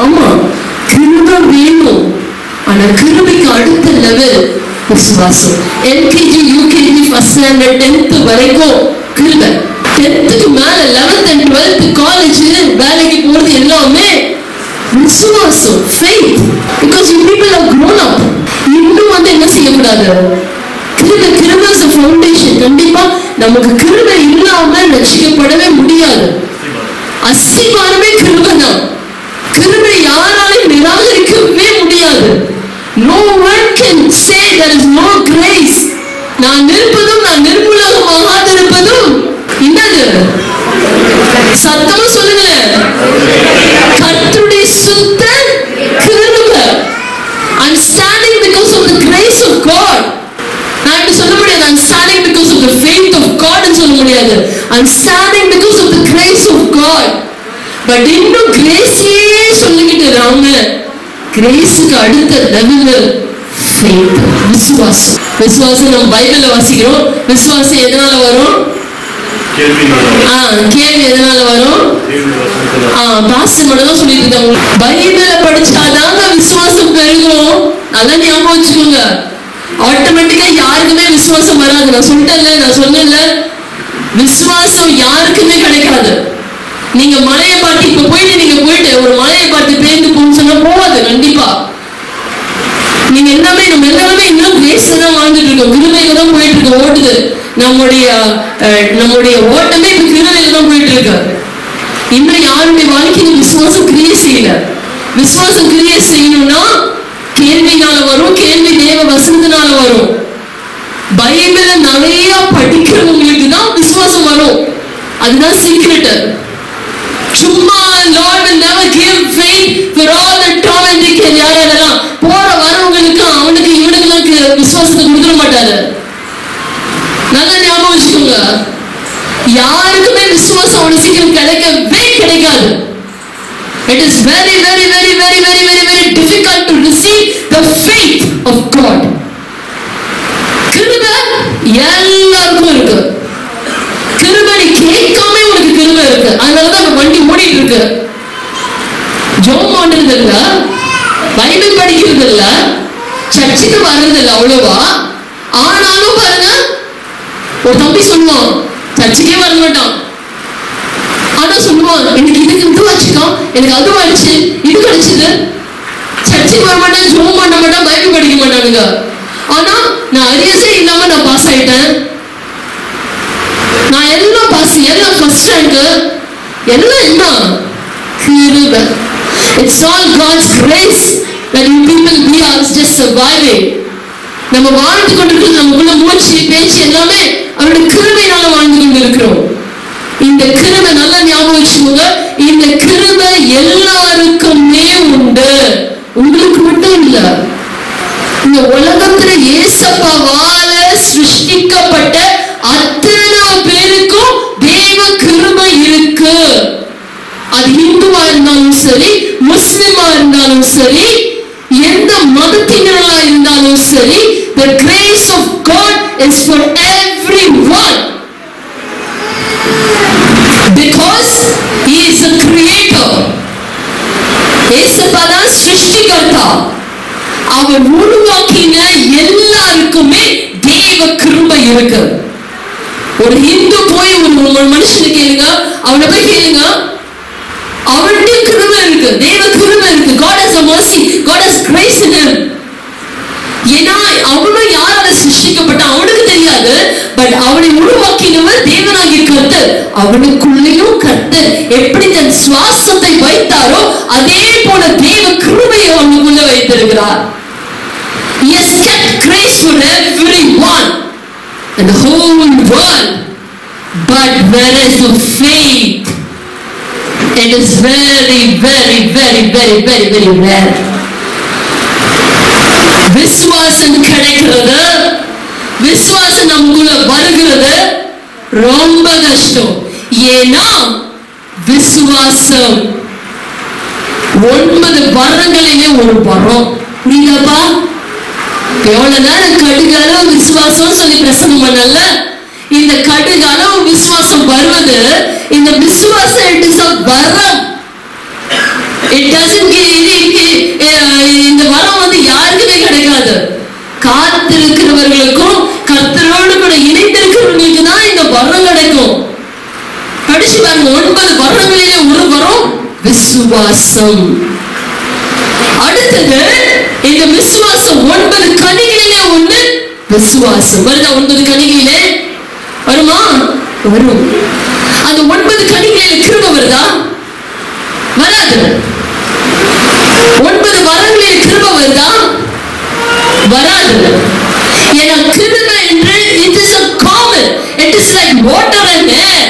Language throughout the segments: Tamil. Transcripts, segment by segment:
ஆமா கிருபை வேணும். ஆனா கிருபைக்கு அடுத்த லெவல் விசுவாசம். LKG UKG first standard 10th வரைக்கும் கிருபை. 10th மேல 11th and 12th காலேஜ் வேலைக்கு போறது எல்லாமே விசுவாசம், faith, because you people have grown up. இன்னும் என்ன செய்யக்கூடாது, கிருபை is a foundation. கண்டிப்பா நமக்கு கிருபை இல்லாம ரட்சிக்கப்படவே முடியாது. அஸ்திவாரமே கிருபை தான். கிருபை யாராலையும் நிராகரிக்கவே முடியாது. No one can say there is no grace. நான் நிற்பதும் நான் நிர்மூலமாக இருப்பதும் என்னது? சத்தமா சொல்லுங்களேன். கர்த்தருடைய சுத்த கிருபை. I'm standing because of the grace of God. நான் இப்படி சொல்ல முடியாது I'm standing because of the faith of God ன்னு சொல்ல முடியாது. I'm standing because of the grace of God. But இன்னும் கிரேஸே சொல்லிக்கிட்டு ராம கிரேஸுக்கு அடுத்த லெவல் faith, விசுவாசம். விசுவாசம் நம்ம பைபிள்ல வாசிக்கிறோம். விசுவாசம் எதனால வரும்? கேள்வி எதனால வரும்? பாஸ்டர் மட்டும் தான் சொல்லிட்டு இருக்காங்க. பைபிளை படிச்சாதாங்க விசுவாசம் பெருகும். நல்லா ஞாபகம் வச்சுக்கோங்க. ஆட்டோமேட்டிக்கா யாருக்குமே விசுவாசம் வராது. நான் சொன்னேன்ல விசுவாசம் யாருக்குமே கிடைக்காது. நீங்க மலையை பார்த்து இப்ப போயிட்டு ஒரு மலையை பார்த்து பேருந்து போன்னு சொன்னா போவாது. கண்டிப்பா நீங்க நம்ம எல்லாமே இன்னும் கிரேஸ்ல தான் வாழ்ந்துட்டு இருக்கோம். கிருபையில தான் போயிட்டு இருக்கோம். ஓடுது நம்முடைய ஓட்டமே இப்ப கிருபையில தான் போயிட்டு இருக்கு. இன்னும் யாருடைய வாழ்க்கையில விசுவாசம் கிரியை செய்யல. விசுவாசம் கிரியை செய்யணும்னா கேள்வினால வரும். கேள்வி தேவ வசனத்தினால வரும். பைபிள நிறைய படிக்கிறவங்களுக்கு தான் விசுவாசம் வரும். அதுதான் சீக்ரெட். சும்மா Lord will never give faith for all the Tom and Dick and யாரெல்லாம் போற வரவங்களுக்கு அவனுக்கு இவனுக்கு விசுவாசத்தை கொடுக்க மாட்டாரு. நல்லா ஞாபகம் வச்சுக்கோங்க. யாருக்குமே விசுவாசம் அவ்வளவு சீக்கிரம் கிடைக்காது. It is very very very very very very very difficult to receive the faith of God. கிருபை எல்லாருக்கும் இருக்கு. கிருபை நீ கேட்காம உனக்கு கிருபை இருக்கு. அதனாலதான் வண்டி ஓடிட்டு இருக்கு. ஜோம் பண்றது இல்ல, பைபிள் படிக்கிறது இல்ல, சர்ச்சுக்கு வர்றது இல்ல அவ்வளவா. ஆனாலும் பாருங்க ஒரு தம்பி சொல்லுவான் சர்ச்சுக்கே வர மாட்டான். ஆனா சொல்லுவான் எனக்கு இது வச்சுக்கான், எனக்கு அது ஆயிடுச்சு, இது கிடைச்சது. சர்ச்சுக்கு வர மாட்டேன், ஜோம் பண்ண மாட்டான், பைபிள் படிக்க மாட்டானுங்க. ஆனா நான் அரியஸே இல்லாம நான் பாஸ் ஆயிட்டேன். நான் எல்லாம் பாஸ், எல்லாம் ஃபர்ஸ்ட் ரேங்க், எல்லாம் என்ன கிருபை. It's all God's grace that you people we are just surviving. நம்ம வாழ்ந்து கொண்டிருக்கிறது நமக்குள்ள மூச்சு பேச்சு எல்லாமே அவருடைய கிருபையினால வாழ்ந்து கொண்டிருக்கிறோம். இந்த கிருபை நல்லா ஞாபகம் வச்சுக்கோங்க. இந்த கிருபை எல்லாருக்குமே உண்டு, உங்களுக்கு மட்டும் இல்ல. இந்த உலகத்துல இயேசுவால சிருஷ்டிக்கப்பட்ட அத்தனை பேருக்கும் தேவ கிருபை இருக்கு. அது இந்துவா இருந்தாலும் சரி, முஸ்லிமா இருந்தாலும் சரி, எந்த மதத்தினரா இருந்தாலும் சரி, the grace of God is for everyone because he is a creator. இயேசுபா சிருஷ்டிகர்த்தா. அவர் உருவாக்கின எல்லாருக்குமே தேவ கிருபை இருக்கு. ஒரு இந்து போய் ஒரு மனுஷனை கேளுங்க, அவனை போய் கேளுங்க, அவனுடைய கிருபை இருக்கு, தேவ கிருபை இருக்கு. God has a mercy, God has grace in him. ஏன்னா அவனும் யாரால சிருஷ்டிக்கப்பட்டான் அவனுக்கு தெரியாது. பட் அவனை உருவாக்கினவர் தேவனாகிய கர்த்தர். அவனுக்குள்ளேயும் கர்த்தர் எப்படி தன் சுவாசத்தை வைத்தாரோ அதே போல தேவ கிருபையை அவனுக்குள்ள வைத்திருக்கிறார். He has kept grace for everyone in the whole world. But where is the faith? It is very very very very very very rare. விசுவாசம் கிடைக்கிறது, விசுவாசம் நமக்குள்ள வருகிறது ரொம்ப கஷ்டம். ஏன்னா விசுவாசம் 9 வரங்களிலே ஒரு வரம். புரியுதாப்பா? எவ்வளவு நேரம் கடுகளவு விசுவாசம் சொல்லி பிரசங்கம் பண்ணல. இந்த கடுகளவு விசுவாசம் வருவது, இந்த விசுவாசம் இட் இஸ் a வரம். It doesn't இந்த வரம் வந்து யாருக்குமே கிடைக்காது. காத்திருக்கிறவர்களுக்கும் கர்த்தரோடு கூட இணைந்திருக்கிறவர்களுக்கு தான் இந்த வரம் கிடைக்கும். படிச்சு பாருங்க, 9 வரங்களிலே ஒரு வரம் விசுவாசம். அடுத்தது இந்த விசுவாசம் 9 கனிகளிலே ஒண்ணு விசுவாசம். வருதா? 9 கனிகளிலே வருமா? வரும். அந்த 9 கனிகளிலே கிருபை வருதா? வராது. 9 வரங்களிலே கிருபை வருதா? வராது. ஏன்னா கிருபை என்று it is a common, it is like water and air.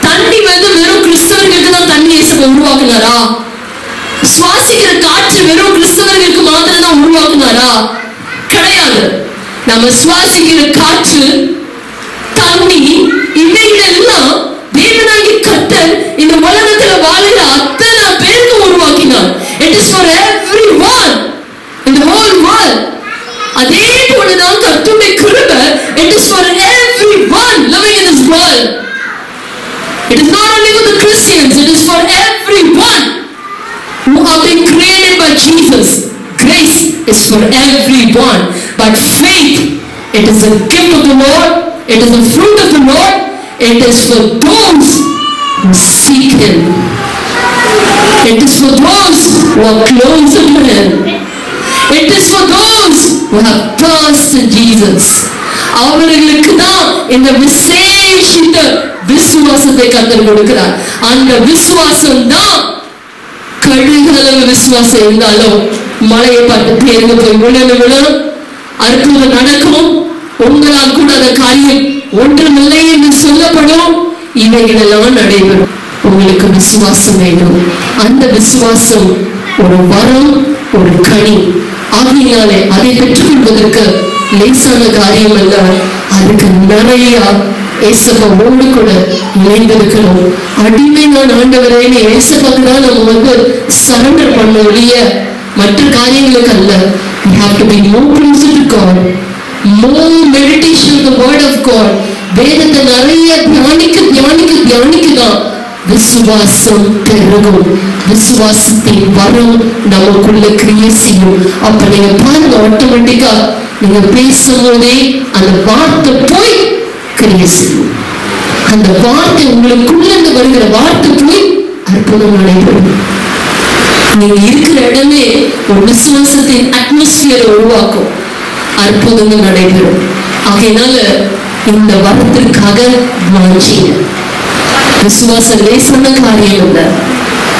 தண்ணி வந்து வெறும் கிறிஸ்தவர்களுக்கு தான் தண்ணி இயேசு உருவாக்குனாரா? சுவாசிக்கிற காற்று வெறும் கிறிஸ்தவர்களுக்கு மாத்திரம் தான் உருவாக்குனாரா? கிடையாது. நம்ம சுவாசிக்கிற காற்று, தண்ணி, இவைகளெல்லாம் தேவனாகிய கர்த்தர் இந்த உலகத்துல வாழ்கிற அத்தனை பேருக்கு உருவாக்கினார். It is for everyone in the whole world. அதே போலதான் கர்த்தருடைய கிருபை, it is for everyone living in this world. It is not only for the Christians, it is for everyone who have been created by Jesus. Grace is for everyone, but faith, it is a gift of the Lord, it is a fruit of the Lord, it is for those who seek Him. It is for those who are close to Him. It is for those who have thirst in Jesus. அவர்களுக்கு தான் இந்த விசேஷித்த விசுவாசத்தை கர்த்தர் கொடுக்கிறார். அந்த விசுவாசம் தான் கடுகளவு விசுவாசம் இருந்தாலும் மலையை பார்த்து பேருங்க போய் விழணும், அற்புதம் நடக்கும், உங்களால் கூட அந்த காரியம் ஒன்றுமில்லை என்று சொல்லப்படும், இவைகளெல்லாம் நடைபெறும். உங்களுக்கு விசுவாசம் வேண்டும். அந்த விசுவாசம் ஒரு வரம், ஒரு கனி. ஆகையினாலே அதை பெற்றுக்கொள்வதற்கு லேசான காரியம் அல்ல. அதுக்கு நிறைய ஏசப்பாவோடு கூட இணைந்திருக்கணும். அடிமை நான் ஆண்டவரே ஏசப்பாக்கு தான் நம்ம வந்து சரண்டர் பண்ண ஒழிய மற்ற காரியங்களுக்கு அல்ல. We have to be more closer to God, more meditation of the word of God. வேதத்தை நிறைய தியானிக்க தான் விசுவாசம் பெருகும். விசுவாசத்தின் வரம் நமக்குள்ள கிரியை செய்யும். அப்ப நீங்க பாருங்க, ஆட்டோமேட்டிக்கா நீங்க பேசும்போதே அந்த வார்த்தை போய் கிரியை செய்யும். அந்த வார்த்தை உங்களுக்குள்ள இருந்து வருகிற வார்த்தை போய் அற்புதம் நடைபெறும். நீங்க இருக்கிற இடமே ஒரு விசுவாசத்தின் அட்மாஸ்பியரை உருவாக்கும். அற்புதங்கள் நடைபெறும். ஆகையினால இந்த வரத்திற்காக வாஞ்சிங்க. விசுவாசம் லேசான காரியம் இல்ல.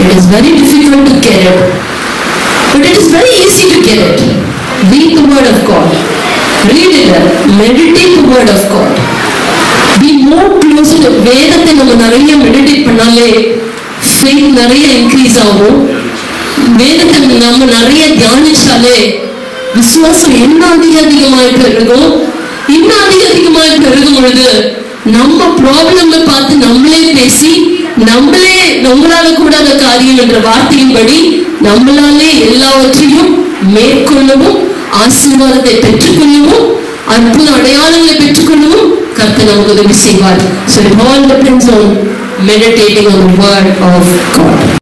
It is very difficult to get it, but it is very easy to get it. Read the word of God. Read it. Meditate the word of God. Be more closer to வேதத்தை நம்ம நிறைய மெடிடேட் பண்ணாலே faith நிறைய இன்க்ரீஸ் ஆகும். வேதத்தை நம்ம நிறைய தியானிச்சாலே விசுவாசம் இன்னும் அதிகமாய் பெருகும். இன்னும் அதிகமாய் பெருகும் பொழுது நம்ம ப்ராப்ளம் பார்த்து நம்மளே பேசி நம்மளால கூடாத காரியம் என்ற வார்த்தையின்படி நம்மளாலே எல்லாவற்றையும் மேற்கொள்ளவும், ஆசீர்வாதத்தை பெற்றுக்கொள்ளவும், அற்புத அடையாளங்களை பெற்றுக்கொள்ளவும் கர்த்தர் நமக்கு உதவி செய்வார். So it all depends on meditating on the word of God.